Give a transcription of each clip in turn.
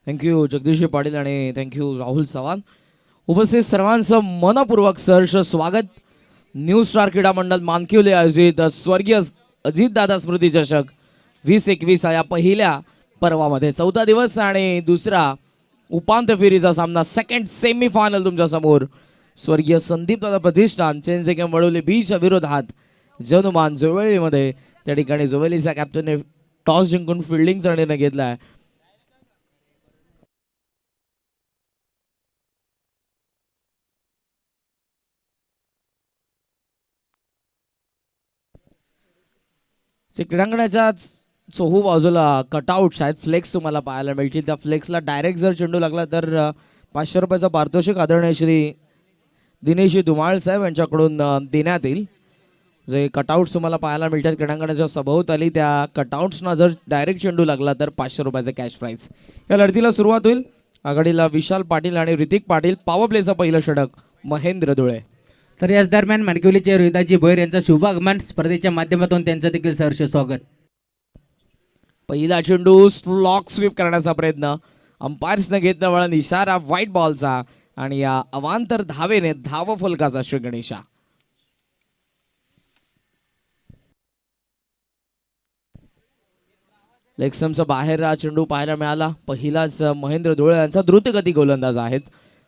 Thank you Jagdish Patil आणि thank you Rahul Chavan. उपस्थित सर्वांचं मनपूर्वक सहर्ष स्वागत. न्यू स्टार क्रीडा मंडळ मानकिवली आयोजित स्वर्गीय अजितदादा स्मृती चषक 2021 या पहिल्या पर्वामध्ये चौथा दिवस आणि दुसरा उपांत्य फेरीचा सामना सेकंड सेमी फायनल तुमच्या समोर. स्वर्गीय संदीप दादा प्रतिष्ठान चेंजगेम वडोली बीच्या विरोधात जनुमान जोवेलीमध्ये. त्या ठिकाणी जोवेलीचा कॅप्टनने टॉस जिंकून फिल्डिंगचा निर्णय घेतला आहे. क्रीडांगणाच्या चोहू बाजूला कटआउट्स आहेत, फ्लेक्स तुम्हाला पाहायला मिळतील. त्या फ्लेक्सला डायरेक्ट जर चेंडू लागला तर 500 रुपयाचा पारितोषिक आदरणीय श्री दिनेश धुमाळ साहेब यांच्याकडून देण्यात येईल. जे कटआउट्स तुम्हाला पाहायला मिळतात क्रीडांगणाच्या सभोवताली, त्या कटआउट्सना जर डायरेक्ट चेंडू लागला तर 500 रुपयाचा कॅश प्राईज. या लढतीला सुरुवात होईल. आघाडीला विशाल पाटील आणि ऋतिक पाटील. पॉवर प्लेचं पहिलं षटक महेंद्र धुळे. तर याच दरम्यान मानकिवलीचे रोहिताजी भोयर यांचा शुभागमन स्पर्धेच्या माध्यमातून त्यांचं देखील सहर्ष स्वागत. पहिला चेंडू स्लॉक स्वीप करण्याचा प्रयत्न, अंपायर्सने घेतला वळण, इशारा व्हाईट बॉलचा आणि या अवांतर धावेने धाव फलकाचा श्री गणेशा. लेगस्टम्पचा बाहेर हा चेंडू पाहायला मिळाला. पहिलाच महेंद्र धुळे यांचा द्रुतगती गोलंदाज आहेत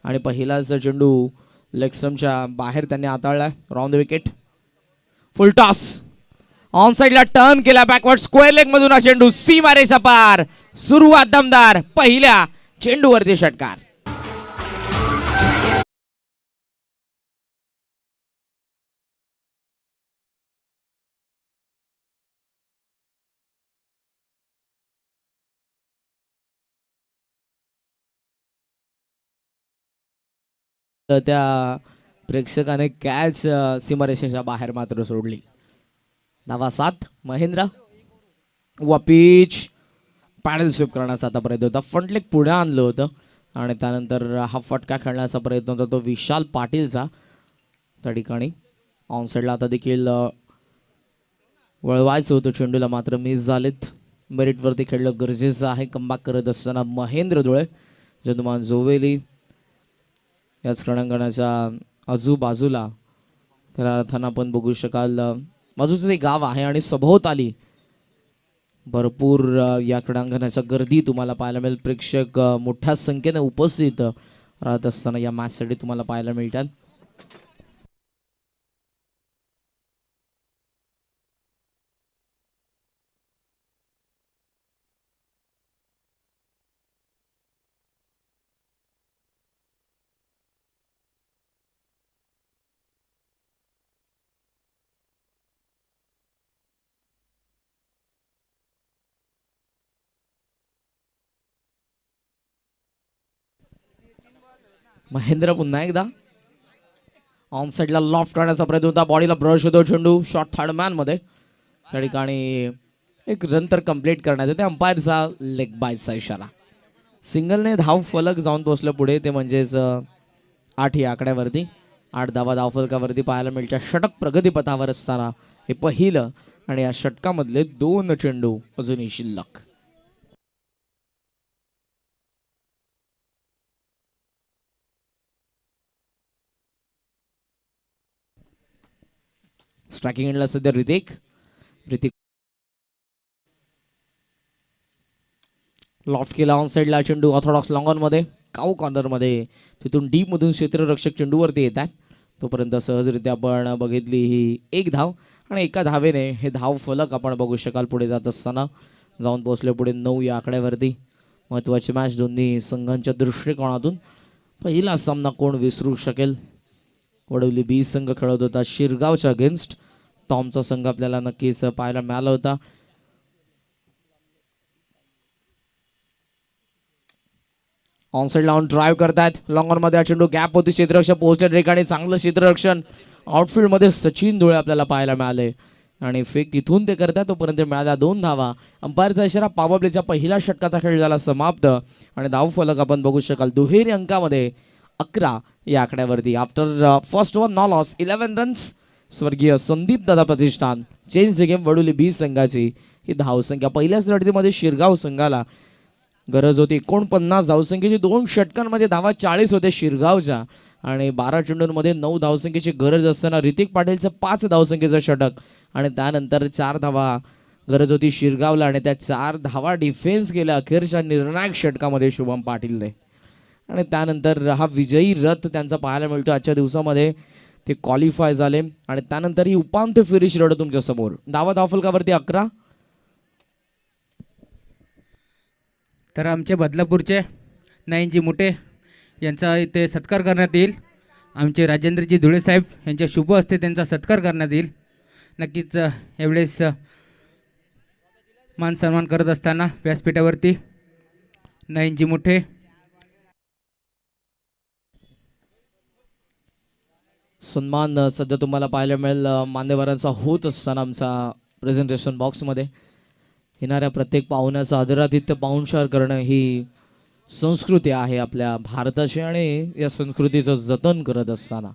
आणि पहिलाच चेंडू लेगस्टम्पच्या बाहेर त्यांनी हाताळला. Round the wicket. Full toss on साइडला टर्न केला, बॅकवर्ड स्क्वेअर लेग मधून हा चेंडू सीमारेषा पार. सुरुवात दमदार, पहिल्या चेंडूवरती षटकार. त्या प्रेक्षकाने कॅच सीमारेषेच्या बाहेर मात्र सोडली. धावा 7. महेंद्र व पिच पॅडल स्वीप करण्याचा आता प्रयत्न होता. फ्रंट लेग पुढे आणलं होतं आणि त्यानंतर हा फटका खेळण्याचा प्रयत्न होता तो विशाल पाटीलचा. त्या ठिकाणी ऑनसाईडला आता देखील वळवायचं होतं चेंडूला, मात्र मिस झालेत. मेरिटवरती खेळलं गरजेचं आहे. कमबॅक करत असताना महेंद्र धुळे. जनुमान जोवेली याच क्रीडांगणाच्या आजूबाजूला त्याला अर्थानं आपण बघू शकाल बाजूचं ते गाव आहे आणि सभोवताली भरपूर या क्रीडांगणाच्या गर्दी तुम्हाला पाहायला मिळेल. प्रेक्षक मोठ्या संख्येने उपस्थित राहत असताना या मॅचसाठी तुम्हाला पाहायला मिळतात. महेंद्र पुन्हा एकदा ऑन साइडला लॉफ्ट करण्याचा प्रयत्न होता. बॉडीला ब्रश होतो चेंडू शॉर्ट थर्ड मॅन मध्ये. त्या ठिकाणी एक रन तर कंप्लीट करण्यात येते. अंपायरचा लेग बायचा इशारा. सिंगलने धाव फलक जाऊन पोहोचलं पुढे, ते म्हणजेच 8 या आकड्यावरती. 8 धावा धाव फलकावरती पाहायला मिळतात. षटक प्रगतीपथावर असताना हे पहिलं आणि या षटकामधले 2 चेंडू अजूनही शिल्लक. स्ट्रायकिंग एंडला सध्या ऋतिक लॉफ्ट केला. ऑन साइडला चेंडू ऑर्थोडॉक्स लॉंगॉन मध्ये, काऊ कॉर्नर मध्ये. तिथून डीप मधून क्षेत्ररक्षक चेंडूवरती येत आहे. तोपर्यंत सहजरित्या आपण बघितली ही 1 धाव आणि एका धावेने हे धाव फलक आपण बघू शकाल पुढे जात असताना जाऊन पोहोचले पुढे 9 या आकड्यावरती. महत्त्वाची मॅच दोन्ही संघांच्या दृष्टिकोनातून. पहिला सामना कोण विसरू शकेल. वडवली बी संघ खेळत होता शिरगावच्या अगेन्स्ट. टॉमचा संघ आपल्याला नक्कीच पाहायला मिळाला होता. ऑन साइड लावून ड्राईव्ह करतायत. लॉंगर मध्ये चेंडू गॅप होती. क्षेत्ररक्षक पोहोचले ठिकाणी. चांगलं क्षेत्ररक्षण आउटफील्ड मध्ये सचिन धुळे आपल्याला पाहायला मिळाले आणि फेक तिथून ते करतात. तोपर्यंत मिळाल्या 2 धावा. अंपायरचा इशारा. पॉवर प्लेच्या पहिल्या षटकाचा खेळ झाला समाप्त आणि धाव फलक आपण बघू शकाल दुहेरी अंकामध्ये 11 या आकड्यावरती. After first over no loss 11 runs. स्वर्गीय Sandeep Dada Pratishthan change the game Vadoli B संघाची ही धावसंख्या. पहिल्याच लढतीमध्ये शिरगाव संघाला गरज होती 49 धावसंख्येची, 2 षटकांमध्ये धावा 40 होते शिरगावच्या आणि 12 चेंडूंमध्ये 9 धावसंख्येची गरज असताना ऋतिक पाटीलचं 5 धावसंख्येचं षटक आणि त्यानंतर 4 धावा गरज होती शिरगावला आणि त्या 4 धावा डिफेन्स केल्या अखेरच्या निर्णायक षटकामध्ये शुभम पाटीलने आणि त्यानंतर हा विजयी रथ त्यांचा पाहायला मिळतो आजच्या दिवसामध्ये. ते क्वालिफाय झाले आणि त्यानंतर ही उपांत्य फेरीची लढत तुमच्या समोर. धावा धावफलकावरती 11. तर आमचे बदलापूरचे नयनजी मुठे यांचा इथे सत्कार करण्यात येईल. आमचे राजेंद्रजी धुळे साहेब यांच्या शुभ हस्ते त्यांचा सत्कार करण्यात येईल. नक्कीच यावेळेस मान सन्मान करत असताना व्यासपीठावरती नयनजी मुठे, सन्मान सध्या तुम्हाला पाहायला मिळेल मान्यवरांचा होत असताना आमचा प्रेझेंटेशन बॉक्समध्ये. येणाऱ्या प्रत्येक पाहुण्याचं आदरातिथ्य पाहुणचार करणं ही संस्कृती आहे आपल्या भारताची आणि या संस्कृतीचं जतन करत असताना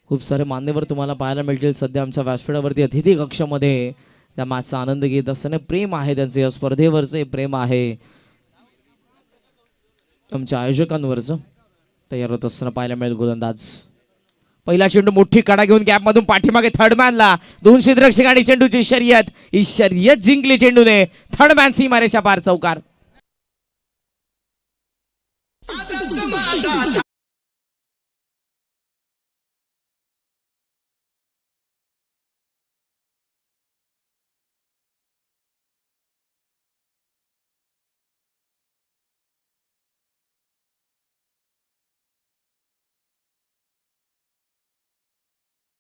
खूप सारे मान्यवर तुम्हाला पाहायला मिळतील सध्या आमच्या व्यासपीठावरती अतिथी कक्षामध्ये त्या मॅचचा आनंद घेत असताना. प्रेम आहे त्यांचे या स्पर्धेवरचे, प्रेम आहे आमच्या आयोजकांवरचं. तयार होत असताना पाहायला मिळेल गोलंदाज. पहिला चेंडू मोठी कडा घेऊन गॅपमधून पाठीमागे थर्डमॅनला 2 क्षेत्ररक्षक आणि चेंडूची शर्यत. ही शर्यत जिंकली चेंडूने. थर्डमॅन सीमारेषा पार चौकार.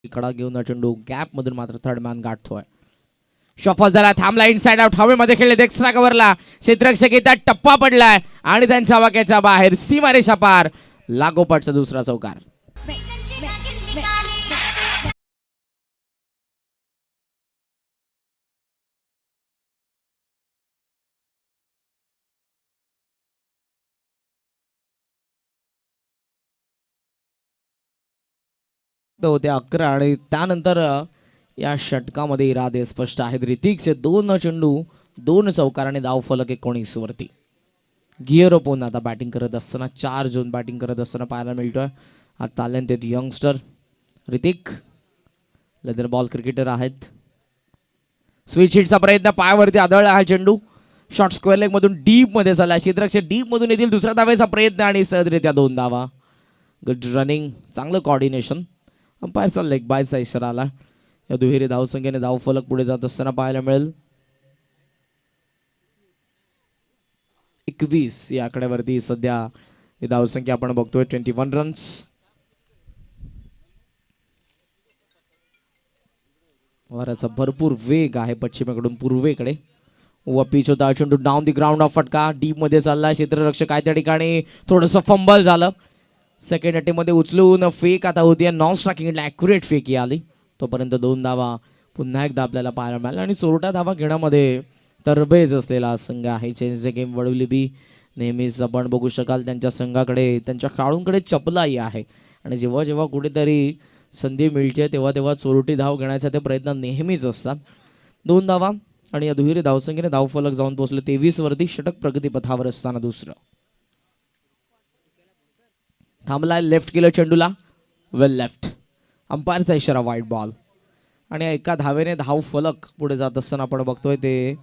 कडा घेऊन हा चेंडू गॅप मधून मात्र थर्डमॅन गाठतोय. शॉफल झाला, थांबला, इनसाइड आउट हवेमध्ये खेळले एक्स्ट्रा कव्हरला. क्षेत्ररक्षक येतात, टप्पा पडलाय आणि त्यांच्या वाक्याच्या बाहेर सीमारेषा पार. लागोपाठचा दुसरा चौकार. होते 11 आणि त्यानंतर या षटकामध्ये इरादे स्पष्ट आहेत. ऋतिकचे 2 चेंडू 2 चौकार आणि धाव फलक 19 वरती. गिअर ओपोन आता बॅटिंग करत असताना 4 जून बॅटिंग करत असताना पाहायला मिळतोय. हा talented youngster Hrithik leather ball cricketer आहेत. स्विच हिटचा प्रयत्न पायावरती आदळला हा चेंडू. शॉर्ट स्क्वेअर लेग मधून डीप मध्ये झाला. क्षेत्ररक्षक डीप मधून येतील. दुसऱ्या धावेचा प्रयत्न आणि सहजरित्या 2 धावा. गुड रनिंग, चांगलं कॉर्डिनेशन. अंपायरचा लेग बायचा इशारा आला. या दुहेरी धावसंख्येने धाव फलक पुढे जात असताना पाहायला मिळेल 21 या आकड्यावरती सध्या ही धावसंख्या आपण बघतोय. 21 रन्स. वाऱ्याचा भरपूर वेग आहे पश्चिमेकडून पूर्वेकडे. व पिच होता चेंडू डाऊन दी ग्राउंड ऑफ फटका. डीप मध्ये चालला. क्षेत्ररक्षक आहे त्या ठिकाणी. थोडंसं फंबल झालं. सेकंड अटेम्प्टमध्ये उचलून फेक आता होती. नॉन स्ट्रायकिंग ॲक्युरेट फेक आली. तोपर्यंत 2 धावा पुन्हा एकदा आपल्याला पाहायला मिळाल्या आणि चोरटा धावा घेण्यामध्ये तरबेज असलेला संघ आहे चेंज द गेम वडवली बी. नेहमीच आपण बघू शकाल त्यांच्या संघाकडे, त्यांच्या खेळाडूंकडे चपलाई आहे आणि जेव्हा जेव्हा कुठेतरी संधी मिळते तेव्हा तेव्हा चोरटी धाव घेण्याचा ते प्रयत्न नेहमीच असतात. 2 धावा आणि या दुहेरी धावसंख्येने धावफलक जाऊन पोहोचले 23 वरती. षटक प्रगतीपथावर असताना दुसरं. थांबलाय, लेफ्ट केलं चेंडूला, वेल लेफ्ट. अंपायरचा इशारा वाईट बॉल आणि एका धावेने धाव फलक पुढे जात असताना आपण बघतोय ते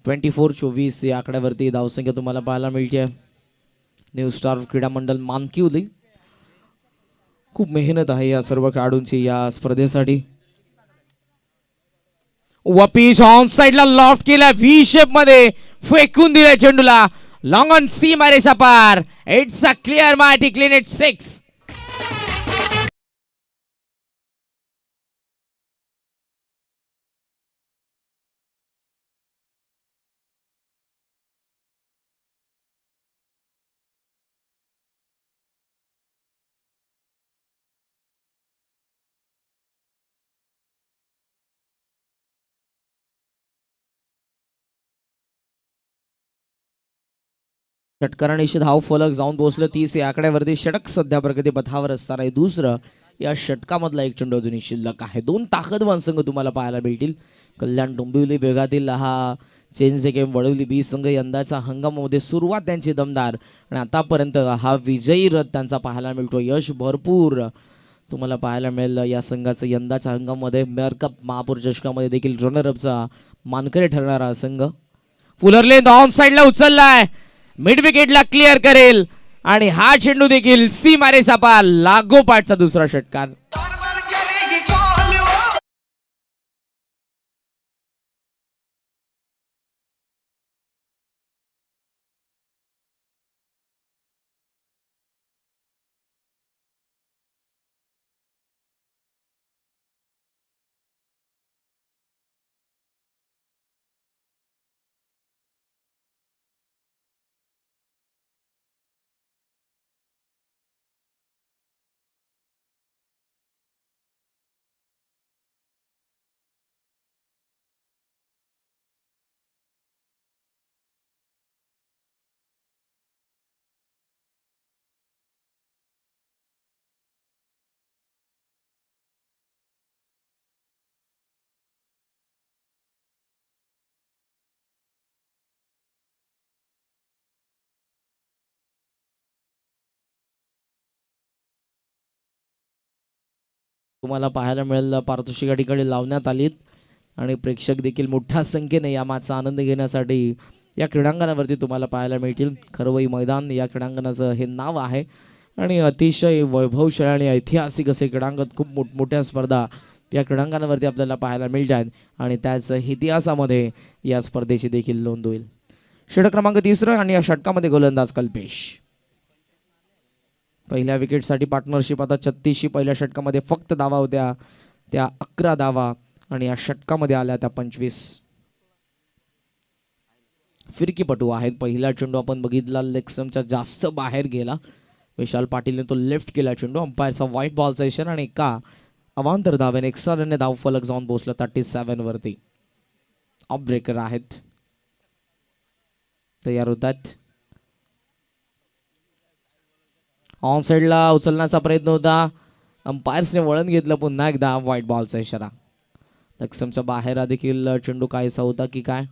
24-24 या आकड्यावरती धावसंख्या तुम्हाला पाहायला मिळते. न्यू स्टार क्रीडा मंडळ मानकिवली. खूप मेहनत आहे या सर्व खेळाडूंची या स्पर्धेसाठी. वपीस ऑन साइडला लॉफ्ट केला, व्ही शेप मध्ये फेकून दिल्या चेंडूला. लॉंग ऑन सी मारेशा पार. इट्स अ क्लिअर मार्टी क्लीन इट 6. षटकारांशी धाव फलक जाऊन पोहोचलं 30 या आकड्यावरती. षटक सध्या प्रगती पथावर असताना दुसरं या षटकामधला एक चेंडू अजूनही शिल्लक आहे. 2 ताकदवान संघ तुम्हाला पाहायला मिळतील. कल्याण डोंबिवली विभागातील हा चेंज द गेम वडवली बी संघ यंदाचा हंगामामध्ये सुरुवात त्यांची दमदार आणि आतापर्यंत हा विजयी रथ त्यांचा पाहायला मिळतो. यश भरपूर तुम्हाला पाहायला मिळेल या संघाचं यंदाच्या हंगामामध्ये. मेयर कप महापौर चषकामध्ये देखील रनरअपचा मानकरी ठरणारा हा संघ. फुलरले ऑन साईडला उचललाय, मिड विकेटला क्लिअर करेल आणि हा चेंडू देखील सी मारे सापा लागोपाठचा दुसरा षटकार. तुम्हाला पाहायला मिळेल पारितोषिक या ठिकाणी लावण्यात आलीत आणि प्रेक्षक देखील मोठ्या संख्येने या मॅचचा आनंद घेण्यासाठी या क्रीडांगणावरती तुम्हाला पाहायला मिळतील. खरवई मैदान या क्रीडांगणाचं हे नाव आहे आणि अतिशय वैभवशाली आणि ऐतिहासिक असे क्रीडांगण, खूप मोठमोठ्या स्पर्धा या क्रीडांगणावरती आपल्याला पाहायला मिळतात आणि त्याच इतिहासामध्ये या स्पर्धेची देखील नोंद होईल. षटक क्रमांक 3 आणि या षटकामध्ये गोलंदाज कल्पेश. पहिल्या विकेटसाठी पार्टनरशिप आता 36शी. पहिल्या षटकामध्ये फक्त धावा होत्या त्या 11 धावा आणि या षटकामध्ये आल्या त्या 25. फिरकीपटू आहेत. पहिला चेंडू आपण बघितला लेगस्टम्पच्या जास्त बाहेर गेला. विशाल पाटीलने तो लेफ्ट केला चेंडू. अंपायरचा व्हाईट बॉलचा इशारा आणि एका अवांतर धाव्याने एक्स्ट्रा रनने धाव फलक जाऊन पोहोचला 37 वरती. ऑफ ब्रेकर आहेत, तयार होतात. ऑन साईडला उचलण्याचा प्रयत्न होता, अंपायर्सने वळण घेतलं. पुन्हा एकदा व्हाईट बॉलचा इशारा. लक्ष्मच्या बाहेर देखील चेंडू कायसा होता की काय.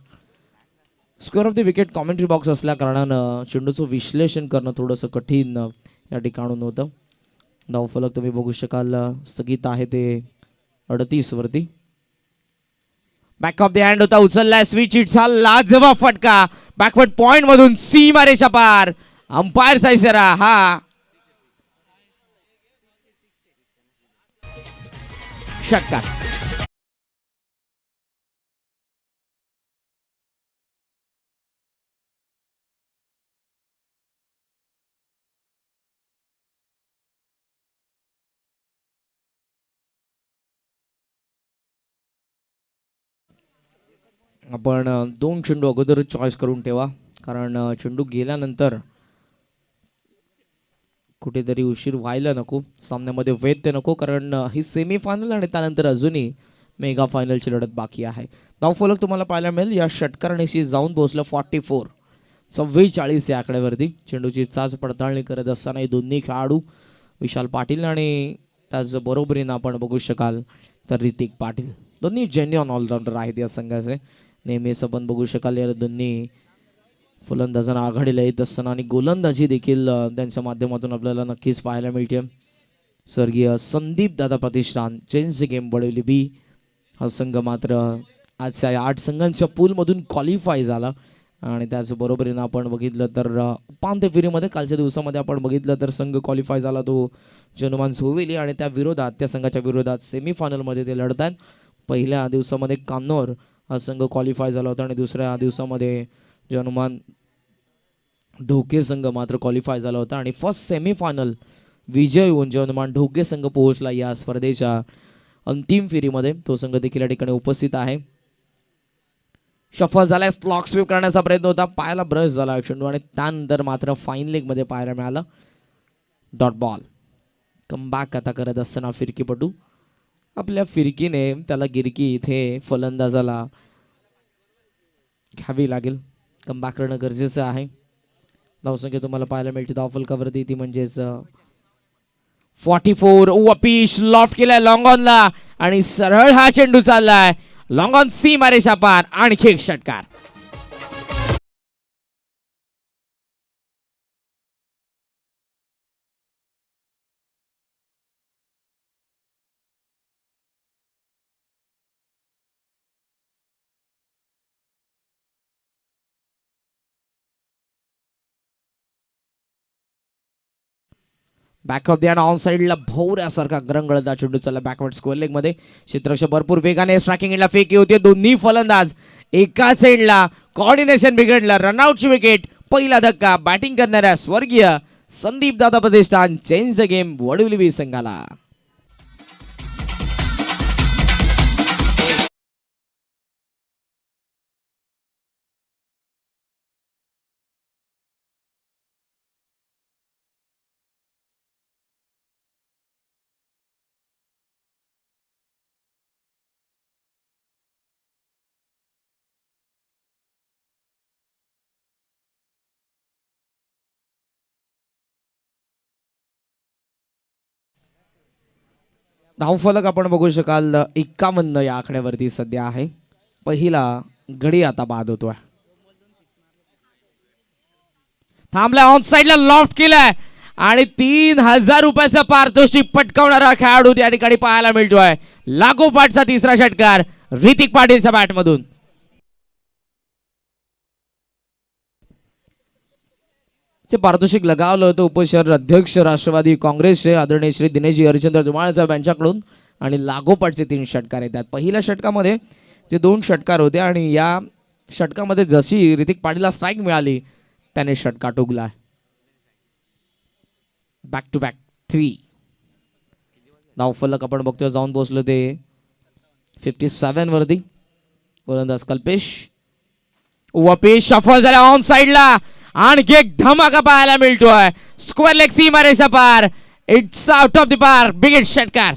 Square of the wicket commentary box असल्या कारणानं चेंडूचं विश्लेषण करणं थोडंसं कठीण या ठिकाणून होतं. धावफलक तुम्ही बघू शकाल स्थगित आहे ते 38 वरती. बॅक ऑफ द हँड होता, उचललाय स्विच हिटचा लाजवाब फटका. बॅकवर्ड पॉइंट मधून सी मारेच्या पार. अंपायरचा इशारा. हा षटकार. आपण 2 चेंडू अगोदर चॉईस करून ठेवा, कारण चेंडू गेल्यानंतर कुठेतरी उशीर व्हायला नको, सामन्यामध्ये व्यत्यय नको, कारण ही सेमीफायनल आणि त्यानंतर अजूनही मेगा फायनलची लढत बाकी आहे. धावफलक तुम्हाला पाहायला मिळेल या षटकारणीशी जाऊन पोहोचलं 44 या आकड्यावरती. चेंडूची चाच पडताळणी करत असताना दोन्ही खेळाडू विशाल पाटील आणि त्याच बरोबरीनं आपण बघू शकाल तर ऋतिक पाटील, दोन्ही जेन्युइन ऑलराऊंडर आहेत या संघाचे. नेहमीच आपण बघू शकाल या दोन्ही फलंदाजांना आघाडीला येत असताना आणि गोलंदाजी देखील त्यांच्या माध्यमातून आपल्याला नक्कीच पाहायला मिळते. स्वर्गीय संदीप दादा प्रतिष्ठान चेंज गेम बडवली बी हा संघ मात्र आजच्या 8 संघांच्या पूलमधून क्वालिफाय झाला आणि त्याचबरोबरीनं आपण बघितलं तर उपांत्य फेरीमध्ये कालच्या दिवसामध्ये आपण बघितलं तर संघ क्वालिफाय झाला तो जनुमान झोवेली आणि त्या संघाच्या विरोधात सेमीफायनलमध्ये ते लढतात. पहिल्या दिवसामध्ये कान्नौर हा संघ क्वालिफाय झाला होता आणि दुसऱ्या दिवसामध्ये जनुमान ढोके संघ मात्र क्वालिफाय झाला होता आणि फर्स्ट सेमीफायनल विजय होऊन जनुमान ढोके संघ पोहोचला या स्पर्धेच्या अंतिम फेरीमध्ये. तो संघ देखील या ठिकाणी उपस्थित आहे. शफल झालाय, स्लॉक स्वीप करण्याचा प्रयत्न होता, पायाला ब्रश झाला चेंडू आणि त्यानंतर मात्र फाईन लेगमध्ये पाहायला मिळालं डॉट बॉल. कमबॅक आता करत असताना फिरकीपटू आपल्या फिरकीने त्याला गिरकी इथे फलंदाजाला घ्यावी लागेल. कमबॅक करणं गरजेचं आहे. धावसंख्या तुम्हाला पाहायला मिळते धावफलकावरती ती म्हणजेच 44. अपीश लॉफ्ट केलाय लॉंग ऑनला आणि सरळ हा चेंडू चाललाय लॉंग ऑन सी मारे पार. आणखी एक षटकार. Back of the hand on साईडला भोवऱ्यासारखा गरंगळता चेंडू चला बॅकवर्ड स्कोअर लेग मध्ये. क्षेत्ररक्षक भरपूर वेगाने स्ट्रायकिंग एंडला फेकी होते. दोन्ही फलंदाज एका साईडला. कॉर्डिनेशन बिघडलं. रनआउटची विकेट. पहिला धक्का बॅटिंग करणाऱ्या स्वर्गीय Sandeep Dada Pratishthan. Change the game Wadavali बी संघाला. धावफलक आपण बघू शकाल 51 या आकड्यावरती सध्या आहे. पहिला गडी आता बाद होतोय. थांबलाय ऑन साईडला लॉफ्ट केलाय आणि 3000 रुपयाचा पारितोषिक पटकावणारा खेळाडू त्या ठिकाणी पाहायला मिळतोय. लागोपाठचा तिसरा षटकार ऋतिक पाटीलच्या बॅटमधून. पारितोषिक लगावलं होतं उपशहर अध्यक्ष राष्ट्रवादी काँग्रेसचे आदरणीय श्री दिनेशजी हरिचंद्र धुमाळ साहेब यांच्याकडून आणि लागोपाठचे 3 षटकार येतात. पहिल्या षटकामध्ये जे 2 षटकार होते आणि या षटकामध्ये जशी ऋतिक पाटीलला स्ट्राईक मिळाली त्याने षटकार टोकला. बॅक टू बॅक 3 धावफलक आपण बघतोय जाऊन पोहोचलो ते 57 वरती. गोलंदाज कल्पेश वपेश सफल झाला ऑन साईडला. आणखी एक धमाका पाहायला मिळतोय. स्क्वेअर लेग सीमा रेषा पार. इट्स आउट ऑफ द पार. बिग षटकार.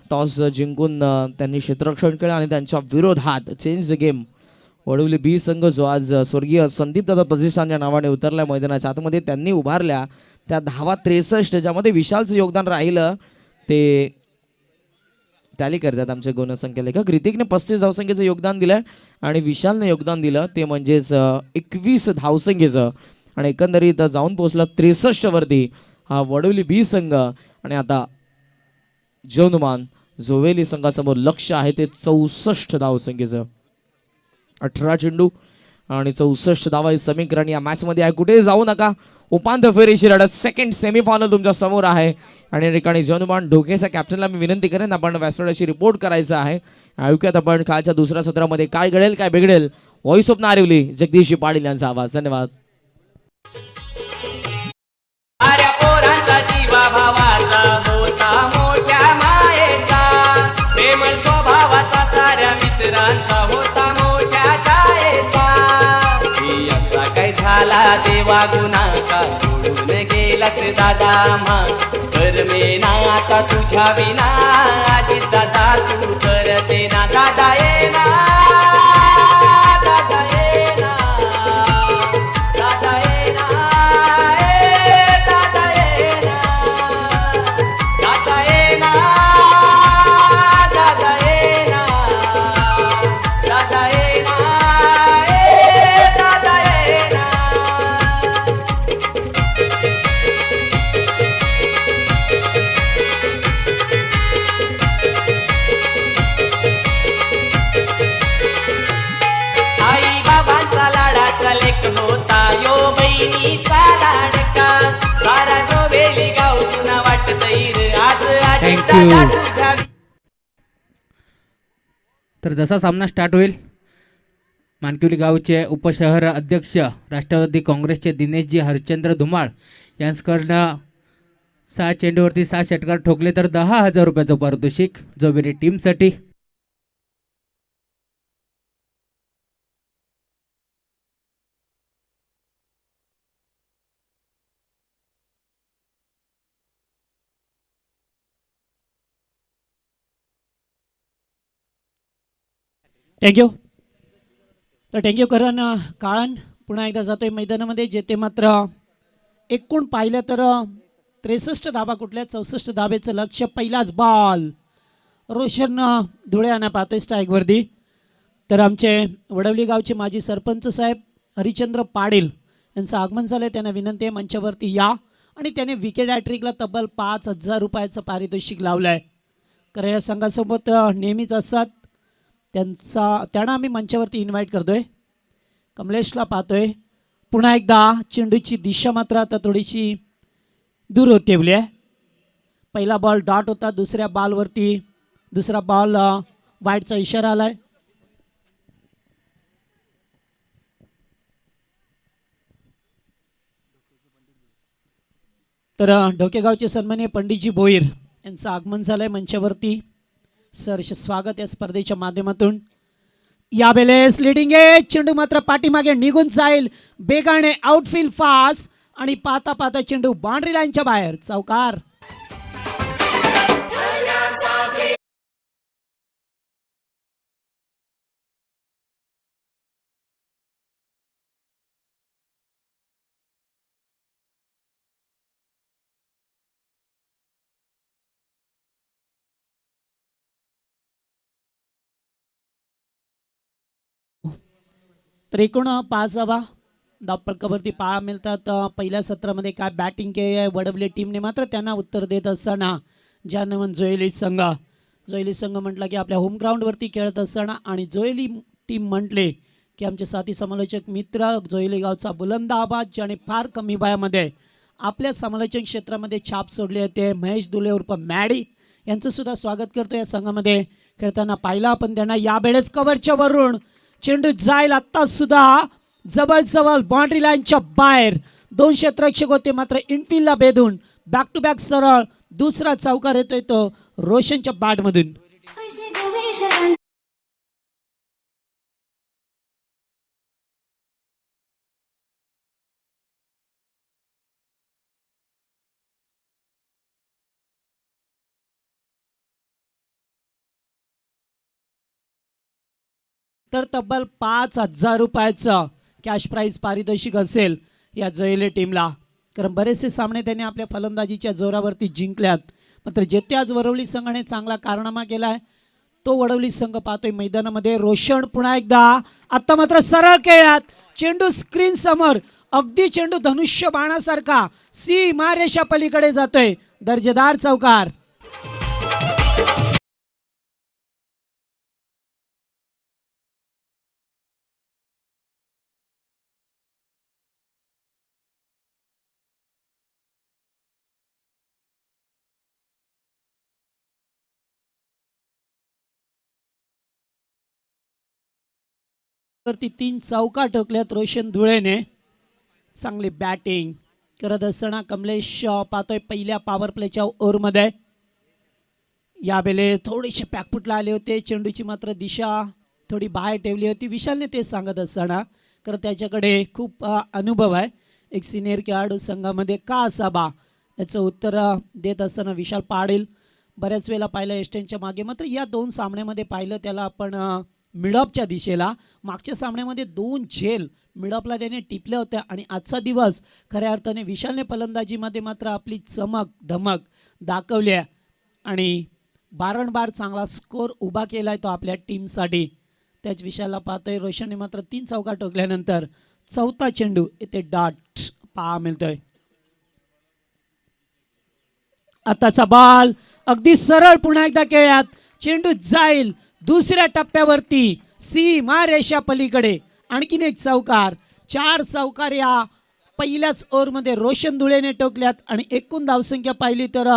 टॉस जिंकून त्यांनी क्षेत्ररक्षण केलं आणि त्यांच्या विरोधात चेंज द गेम वडवली बी संघ जो आज स्वर्गीय संदीप दादा प्रतिष्ठान या नावाने उतरला मैदानाच्या आतमध्ये. त्यांनी उभारल्या त्या धावा 63 ज्यामध्ये विशालचं योगदान राहिलं ते टॅली करतात आमचे गुणसंख्या लेखक. ऋतिकने 35 धावसंख्येचं योगदान दिलं आणि विशालने योगदान दिलं ते म्हणजेच 21 धावसंख्येचं आणि एकंदरीत जाऊन पोहोचला 63 वरती हा वडवली बी संघ. आणि आता जौनमान जोवेली संघासमोर लक्ष आहे ते 64 धावसंख्येचं. 18 चेंडू आणि 64 धावा हे समीकरण या मॅच मध्ये आहे. कुठे जाऊ नका. उपांत्य फेरीची लढत सेकंड सेमीफायनल तुमच्या समोर आहे आणि या ठिकाणी जौनमान ढोकेचा कॅप्टनला मी विनंती करेन आपण व्यासपीठाशी रिपोर्ट करायचा आहे. ऐकूयात आपण कालच्या दुसऱ्या सत्रामध्ये काय घडेल काय बिघडेल. व्हॉइस ऑफ नारिवली जगदीश पाटील यांचा आवाज. धन्यवाद. देवा गुन्हा का सोडून गेलास दादा मा कर मे ना आता तुझ्या विना आजीच दादा तू करते ना दादा ये ना दादा ये ना दादा ये ना दादा ये ना दादा ये ना दादा ये ना दादा ये ना दादा ये ना. थँक्यू. तर जसा सामना स्टार्ट होईल मानकिवली गावचे उपशहर अध्यक्ष राष्ट्रवादी काँग्रेसचे दिनेशजी हरिचंद्र धुमाळ यांच्याकडनं 6 चेंडूवरती 6 षटकार ठोकले तर 10,000 रुपयाचं पारितोषिक जोवेरी टीमसाठी. थँक्यू. तर थँक्यू करण काळन पुन्हा एकदा जातोय मैदानामध्ये, जेथे मात्र एकूण पाहिलं तर 63 धाबा कुठल्या 64 धाब्याचं लक्ष. पहिलाच बॉल रोशन धुळे आणा पाहतोय स्ट्राईकवरती. तर आमचे वडवली गावचे माजी सरपंच साहेब हरिचंद्र पाटील यांचं आगमन झालं. त्यांना विनंती आहे मंचावरती या. आणि त्याने विकेट हॅट्रिकला तब्बल 5,000 रुपयाचं पारितोषिक लावलं आहे. कारण या संघासोबत नेहमीच असतात. त्यांना आम्ही मंचावरती इन्व्हाइट करतोय. कमलेशला पाहतोय. पुन्हा एकदा चेंडूची दिशा मात्र आता थोडीशी दूर ठेवली आहे. पहिला बॉल डॉट होता. दुसऱ्या बॉलवरती दुसरा बॉल वाईडचा इशारा आलाय. तर ढोकेगावचे सन्माननीय पंडितजी भोईर यांचं आगमन झालंय मंचावरती. सहर्ष स्वागत या स्पर्धेच्या माध्यमातून. या वेळेस लिडिंग आहे. चेंडू मात्र पाठीमागे निघून जाईल बेगाने. आउटफील्ड फास्ट आणि पाहता पाहता चेंडू बाउंड्री लाईनच्या बाहेर. चौकार. तर एकूण 5 धावा धावपळकावरती पाहा मिळतात. पहिल्या सत्रामध्ये काय बॅटिंग केली आहे वडवली टीमने, मात्र त्यांना उत्तर देत असताना जानवन जोयली संघ म्हटला की आपल्या होम ग्राउंडवरती खेळत असताना, आणि जोयली टीम म्हटले की आमचे साथी समालोचक मित्र जोयली गावचा बुलंद आवाज, ज्याने फार कमी वयामध्ये आपल्या समालोचन क्षेत्रामध्ये छाप सोडली आहे, ते महेश दुले उर्फ मॅडी यांचं सुद्धा स्वागत करतो. या संघामध्ये खेळताना पाहिलं आपण त्यांना. यावेळेस कव्हरच्या वरून चेंडू जाईल आत्ता सुद्धा जवळ बाउंड्री लाईनच्या बाहेर. 2 क्षेत्ररक्षक होते, मात्र इनफिल्डला बेधून बॅक टू बॅक सरळ दुसरा चौकार येतोय तो रोशनच्या बॅटमधून. तर तब्बल 5,000 रुपयाचं कॅश प्राईज पारितोषिक असेल या जोयले टीमला. कारण बरेचसे सामने त्यांनी आपल्या फलंदाजीच्या जोरावरती जिंकल्यात, मात्र जेथे आज वडवली संघाने चांगला कारनामा केलाय तो वडवली संघ पाहतोय मैदानामध्ये. रोशन पुन्हा एकदा आता मात्र सरळ खेळात. चेंडू स्क्रीन समोर, अगदी चेंडू धनुष्य बाणासारखा सीमा रेषा पलीकडे जातोय. दर्जेदार चौकार. वरती 3 चौका ठोकल्यात रोशन धुळेने. चांगली बॅटिंग करत असताना कमलेश पाहतोय पहिल्या पॉवर प्लेच्या ओव्हरमध्ये. यावेळेस थोडेसे पॅकपुटला आले होते. चेंडूची मात्र दिशा थोडी बाहेर ठेवली होती. विशालने ते सांगत असताना, कारण त्याच्याकडे खूप अनुभव आहे एक सिनियर खेळाडू संघामध्ये का असावा, याचं उत्तर देत असताना विशाल पाटील. बऱ्याच वेळेला पाहिलं एस्टेनच्या मागे, मात्र या 2 सामन्यामध्ये पाहिलं त्याला आपण मिडअपच्या दिशेला. मागच्या सामन्यामध्ये 2 झेल मिडअपला त्याने टिपल्या होत्या, आणि आजचा दिवस खऱ्या अर्थाने विशालने फलंदाजीमध्ये मात्र आपली चमक धमक दाखवली आहे आणि बारंबार चांगला स्कोर उभा केला आहे तो आपल्या टीमसाठी. त्याच विशालला पाहतोय. रोशनने मात्र 3 चौका ठोकल्यानंतर चौथा चेंडू इथे डॉट पहा मिळतोय. आताचा बॉल अगदी सरळ पुन्हा एकदा खेळात. चेंडू जाईल दुसऱ्या टप्प्यावरती सीमा रेषा पलीकडे. आणखीन एक चौकार. 4 चौकार या पहिल्याच ओव्हरमध्ये रोशन धुळेने टोकल्यात, आणि एकूण धावसंख्या पाहिली तर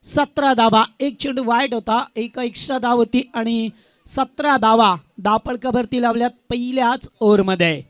17 धावा. एक चेंडू वाईट होता, एक एक्स्ट्रा धाव होती, आणि 17 धावा धावपळकावरती लावल्यात पहिल्याच ओव्हरमध्ये.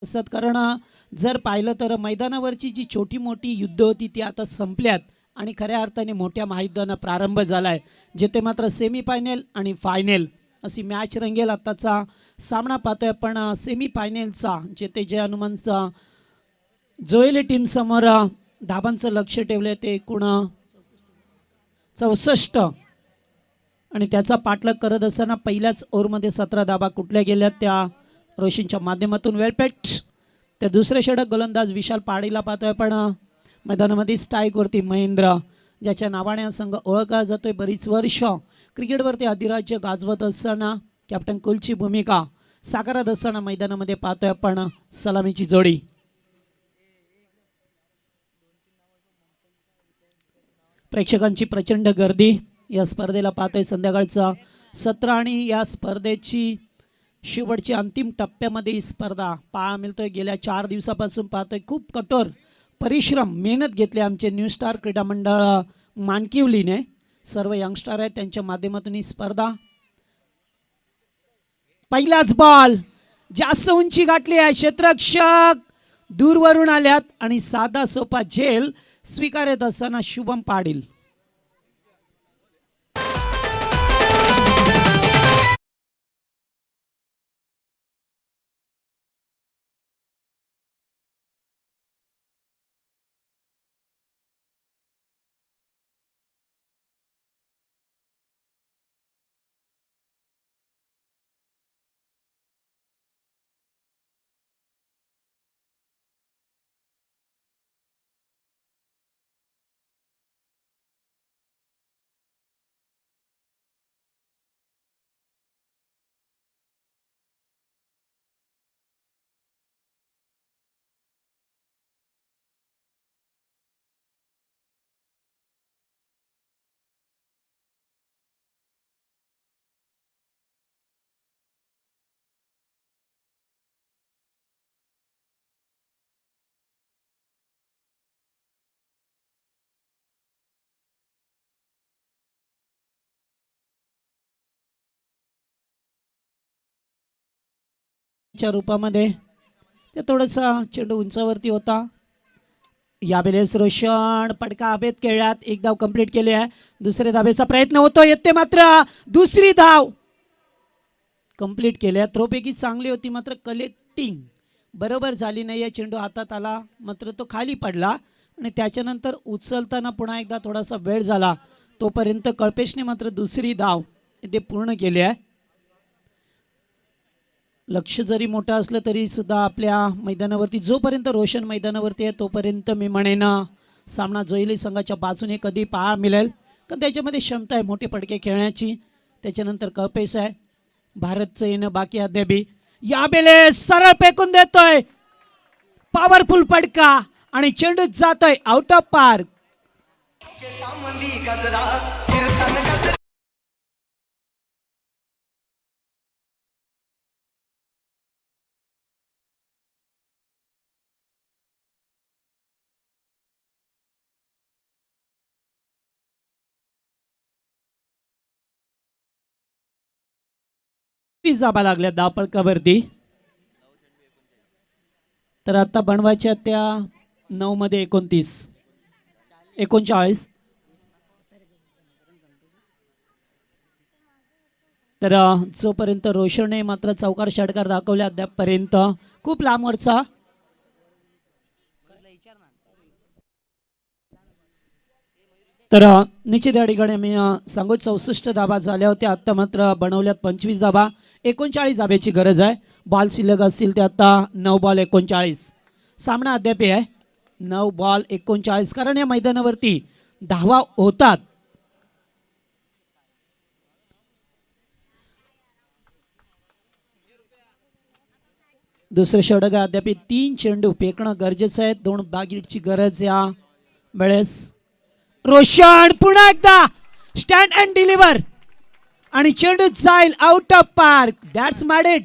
असतात, कारण जर पाहिलं तर मैदानावरची जी छोटी मोठी युद्ध होती ती आता संपल्यात आणि खऱ्या अर्थाने मोठ्या महायुद्धांना प्रारंभ झाला आहे, जिथे मात्र सेमीफायनल आणि फायनल अशी मॅच रंगेल. आत्ताचा सामना पाहतोय आपण सेमीफायनलचा, जिथे जय हनुमानचा जोएली टीम समोर धाबांचं लक्ष ठेवलं ते एकूण 64 आणि त्याचा पाठलाग करत असताना पहिल्याच ओव्हरमध्ये 17 धाबा कुठल्या गेल्या त्या रोशनच्या माध्यमातून वेळपेट. त्या दुसऱ्या षटक गोलंदाज विशाल पाडीला पाहतोय आपण मैदानामध्ये स्ट्राईकवरती महेंद्र, ज्याच्या नावाने हा संघ ओळखला जातोय. बरीच वर्ष क्रिकेटवरती अधिराज्य गाजवत असताना कॅप्टन कुलची भूमिका साकारत असताना मैदानामध्ये पाहतोय आपण सलामीची जोडी. प्रेक्षकांची प्रचंड गर्दी या स्पर्धेला पाहतोय. संध्याकाळचा 17 आणि या स्पर्धेची शेवटची अंतिम टप्प्यामध्ये ही स्पर्धा पाहायला मिळतोय. गेल्या 4 दिवसापासून पाहतोय खूप कठोर परिश्रम मेहनत घेतली आमचे न्यू स्टार क्रीडा मंडळ मानकिवलीने. सर्व यंगस्टर आहेत, त्यांच्या माध्यमातून ही स्पर्धा. पहिलाच बॉल जास्त उंची गाठली आहे, क्षेत्ररक्षक दूरवरून आल्यात आणि साधा सोपा झेल स्वीकारत असताना शुभम पाटील. च्या रूपामध्ये ते थोडासा चेंडू उंचावरती होता. यावेळेस रोशन पडका हवेत खेळ्यात एक धाव कंप्लीट केली आहे. दुसऱ्या धावेचा प्रयत्न होतो, येते मात्र दुसरी धाव कंप्लीट केल्या. थ्रोपैकी चांगली होती मात्र कलेक्टिंग बरोबर झाली नाही आहे. चेंडू हातात आला मात्र तो खाली पडला आणि त्याच्यानंतर उचलताना पुन्हा एकदा थोडासा वेळ झाला. तोपर्यंत कल्पेशने मात्र दुसरी धाव ते पूर्ण केली आहे. लक्ष जरी मोठं असलं तरी सुद्धा आपल्या मैदानावरती जोपर्यंत रोशन मैदानावरती आहे तोपर्यंत मी म्हणेन सामना जोएली संघाच्या बाजूने कधी पाहायला मिळेल, कारण त्याच्यामध्ये क्षमता आहे मोठे पडके खेळण्याची. त्याच्यानंतर कपेश आहे, भारतचं येणं बाकी अद्यापी. याबेले सरळ फेकून देतोय, पॉवरफुल पडका आणि चेंडू जातोय आउट ऑफ पार्क. जाबा लागल्या धावपळकावरती. तर आता बनवायच्या त्या 9 मध्ये 39 तर जोपर्यंत रोशनने मात्र चौकार षटकार दाखवल्या अद्यापपर्यंत खूप लांबवरचा. तर निश्चित या ठिकाणी मी सांगू 64 धाबा झाल्या होत्या, आता मात्र बनवल्यात 25 धाबा. 39 धाब्याची गरज आहे. बॉल शिल्लक असतील ते आता 9 बॉल 39. सामना अद्याप आहे 9 बॉल 39, कारण या मैदानावरती धावा होतात. दुसरे षटक अद्याप 3 चेंडू फेकणं गरजेचं आहे. 2 बागीटची गरज या वेळेस. रोशन पुन्हा एकदा स्टँड अँड डिलिव्हर आणि चेंडू जाईल out of park. That's mad it.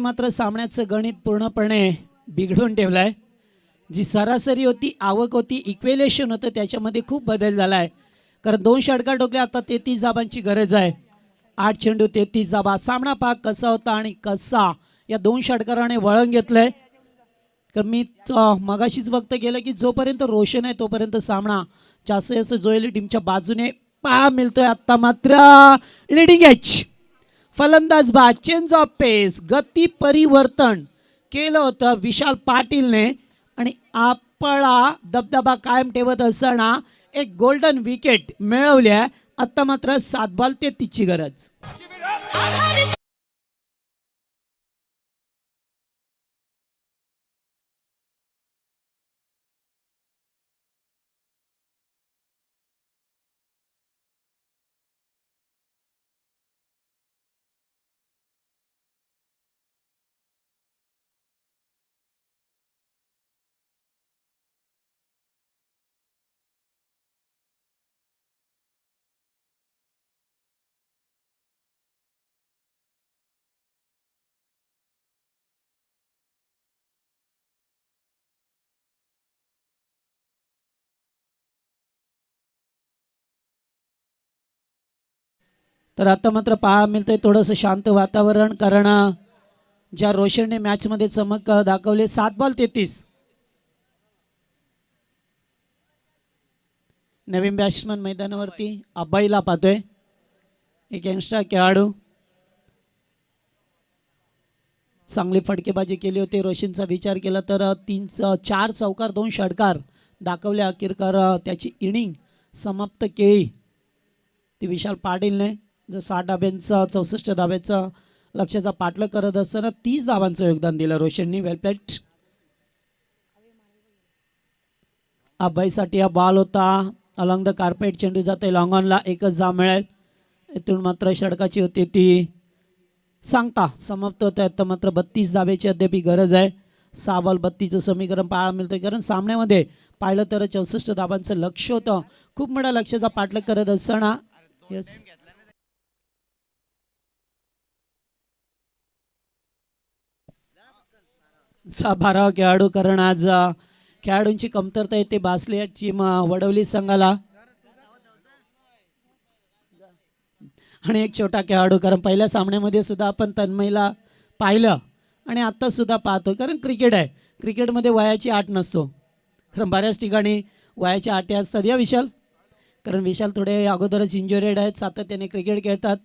मात्र सामन्याचं गणित पूर्णपणे बिघडून ठेवलंय. जी सरासरी होती, आवक होती, इक्वेलेशन होतं, त्याच्यामध्ये खूप बदल झाला आहे. कारण 2 षटकार ठोकले, आता 33 धाबांची गरज आहे. 8 चेंडू 33 धाबा. सामना पाक कसा होता आणि कसा या 2 षटकाराने वळण घेतलंय. तर मी मगाशीच वक्त केलं की जोपर्यंत रोशन आहे तोपर्यंत सामना जास्त जास्त जोएली टीमच्या बाजूने पहा मिळतोय. आता मात्र लीडिंग एज फलंदाज बाद, चेंज ऑफ पेस, गती परिवर्तन केलं होतं विशाल पाटीलने आणि आपला दबदबा कायम ठेवत असताना एक गोल्डन विकेट मिळवल्या. आता मात्र 7 बॉल 33 ची गरज. तर आता मात्र पहा मिळतंय थोडंसं शांत वातावरण, कारण ज्या रोशनने मॅचमध्ये चमक दाखवली. 7 बॉल 33. नवीन बॅट्समन मैदानावरती अब्बाईला पाहतोय, एक यंगस्टर खेळाडू. चांगली फटकेबाजी केली होती. रोशनचा विचार केला तर 4 चौकार 2 षटकार दाखवले. अखेरकार त्याची इनिंग समाप्त केली ती विशाल पाटीलने. जो 60 धाब्यांचा 64 धाब्याचा लक्ष्याचा पाठलाग करत असताना 30 धावांचं योगदान दिलं रोशननी. वेल प्लेट. अब्बाईसाठी हा बॉल होता अलॉंग द कार्पेट. चेंडू जाते लॉंग ऑनला, एकच धाव मिळेल. इथून मात्र षटकाची होती ती सांगता समाप्त होत आहे. तर मात्र 32 धाब्याची अद्याप गरज आहे. 6 बॉल 32चं समीकरण पाहायला मिळतंय. कारण सामन्यामध्ये पाहिलं तर 64 धाबांचं लक्ष होतं. खूप मोठ्या लक्ष्याचा पाठलाग करत असताना यस बारावा खेळाडू, कारण आज खेळाडूंची कमतरता येते बासले टीम वडवली संघाला. आणि एक छोटा खेळाडू, कारण पहिल्या सामन्यामध्ये सुद्धा आपण तन्मयला पाहिलं आणि आत्ता सुद्धा पाहतो. कारण क्रिकेट आहे, क्रिकेटमध्ये वयाची अट नसतो. कारण बऱ्याच ठिकाणी वयाच्या अटी असतात या विशाल. कारण विशाल थोडे अगोदरच इंजुरेड आहेत, सातत्याने क्रिकेट खेळतात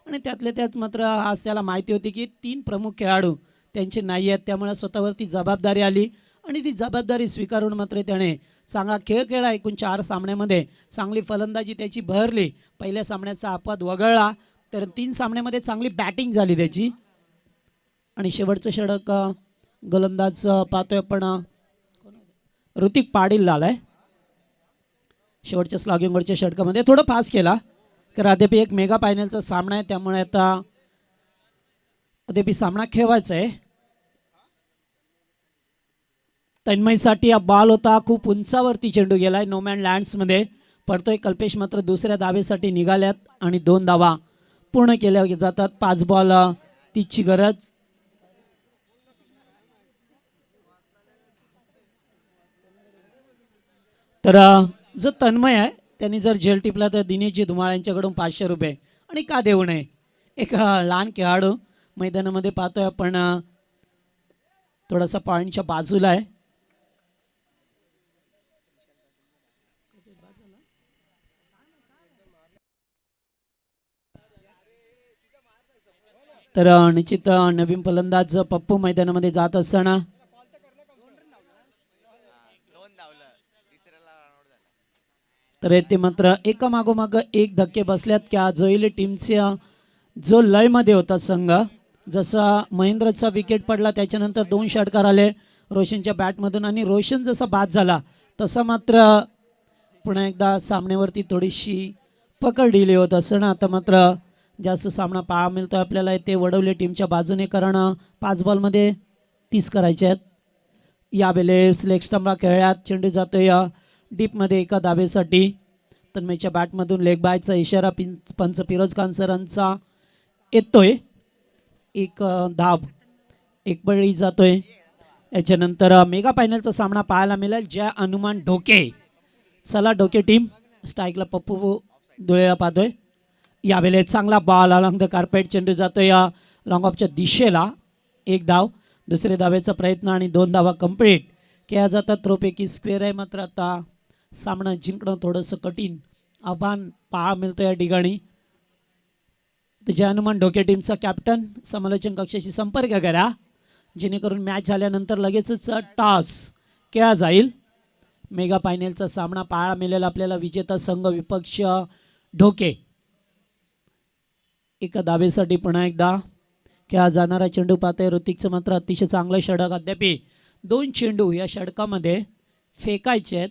आणि त्यातले त्यात मात्र आज त्याला माहिती होती की 3 प्रमुख खेळाडू त्यांचे नाही आहेत. त्यामुळे स्वतःवरती जबाबदारी आली आणि ती जबाबदारी स्वीकारून मात्र त्याने चांगला खेळ खेळला. एकूण 4 सामन्यामध्ये चांगली फलंदाजी त्याची बहरली. पहिल्या सामन्याचा अपवाद वगळला तर 3 सामन्यामध्ये चांगली बॅटिंग झाली त्याची. आणि शेवटचं षटक गोलंदाज पाहतोय आपण ऋतिक पाटील आलाय. शेवटच्या स्लॉगिंगवरच्या षटकामध्ये थोडं पास केला. कारण अद्याप एक मेगा फायनलचा सामना आहे, त्यामुळे आता अद्याप सामना खेळवायचा आहे. तन्मयसाठी हा बॉल होता, खूप उंचावरती चेंडू गेलाय. नोमॅन लँड्समध्ये पडतोय. कल्पेश मात्र दुसऱ्या धावेसाठी निघाल्यात आणि 2 धावा पूर्ण केल्या जातात. 5 बॉल 30 ची गरज. तर जो तन्मय आहे त्यांनी जर झेल टिपला तर दिनेशजी धुमाळ यांच्याकडून 500 रुपये. आणि का देऊ नये, एक लहान खेळाडू मैदानामध्ये पाहतोय आपण, थोडासा पॉईंटच्या बाजूला आहे. तर निश्चित नवीन फलंदाज पप्पू मैदानामध्ये जात असताना तर ते मात्र एका मागोमाग एक धक्के बसल्यात. त्या जोईली टीमच्या जो लयमध्ये होता संघ, जसा महेंद्रचा विकेट पडला त्याच्यानंतर 2 षटकार आले रोशनच्या बॅटमधून आणि रोशन जसा बाद झाला तसा मात्र पुन्हा एकदा सामन्यावरती थोडीशी पकड दिली होत असताना आता मात्र जास्त सामना पाहा मिळतो आपल्याला ते वडवले टीमच्या बाजूने. कारण 5 बॉलमध्ये 30 करायचे आहेत. यावेळेस लेग स्टंपला खेळल्यात. चेंडू जातोय डीपमध्ये एका धावेसाठी. तन्मयच्या बॅटमधून लेग बायचा इशारा पंच फिरोज खान सरांचा येतोय. एक धाव एक बळी जातोय. याच्यानंतर मेगा फायनलचा सामना पाहायला मिळेल जय हनुमान ढोके. चला ढोके टीम स्ट्राईकला पप्पू धुळेला पाहतोय. यावेळेस चांगला बॉल अलॉंग द कार्पेट, चेंडू जातोय या लॉंग ऑफच्या दिशेला. एक धाव, दुसरे धावेचा प्रयत्न आणि 2 धावा कंप्लीट केल्या जातात. थ्रोपैकी स्क्वेअर आहे, मात्र आता सामना जिंकणं थोडंसं कठीण आव्हान पाहा मिळतं या ठिकाणी. तर जय हनुमान ढोके टीमचा कॅप्टन समालोचन कक्षाशी संपर्क करा, जेणेकरून मॅच झाल्यानंतर लगेचच टॉस केला जाईल. मेगा फायनलचा सामना पाहायला मिळेल आपल्याला. विजेता संघ विपक्ष ढोके. एका धावेसाठी पुन्हा एकदा खेळा जाणारा चेंडू पाहतोय ऋतिकचं, मात्र अतिशय चांगलं षटक. अद्याप 2 चेंडू या षटकामध्ये फेकायचे आहेत.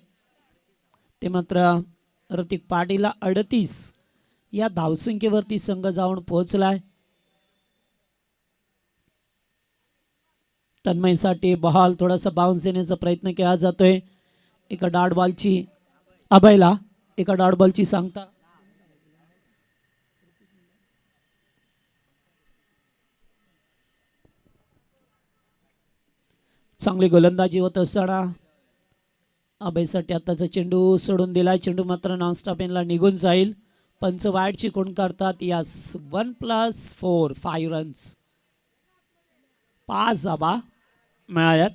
ते मात्र ऋतिक पाटीलला 38 या धावसंख्येवरती संघ जाऊन पोहोचलाय. तन्मयसाठी बॉल थोडासा बाउन्स देण्याचा प्रयत्न केला जातोय. एका डॉट बॉलची अभयला एका डॉट बॉलची सांगता. चांगली गोलंदाजी होत असताना अभयसाठी आताचा चेंडू सोडून दिलाय. चेंडू मात्र नॉनस्टॉप एनला निघून जाईल. पंच वाईडची कोण करतात. यास 1+4 5 रन्स, 5 धावा मिळाल्यात.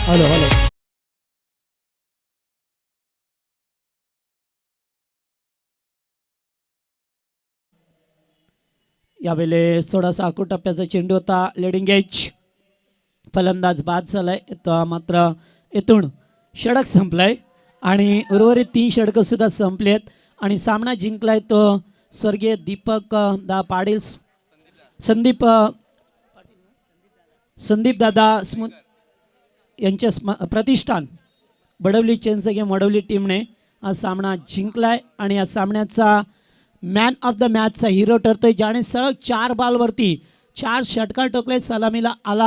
हॅलो हॅलो यावेळेस थोडासा आखूड टप्प्याचा चेंडू होता. लेडिंग एज फलंदाज बाद झालाय. तो मात्र इथून षटक संपलाय आणि उर्वरित 3 षटकं सुद्धा संपलेत आणि सामना जिंकलाय तो स्वर्गीय दीपक दा पाटील, संदीप दादा यांच्या प्रतिष्ठान बडवली चेन्सगे मडवली टीमने हा सामना जिंकलाय आणि या सामन्याचा मॅन ऑफ द मॅचचा हिरो ठरतोय, ज्याने सलग 4 बॉलवरती 4 षटकार ठोकले. सलामीला आला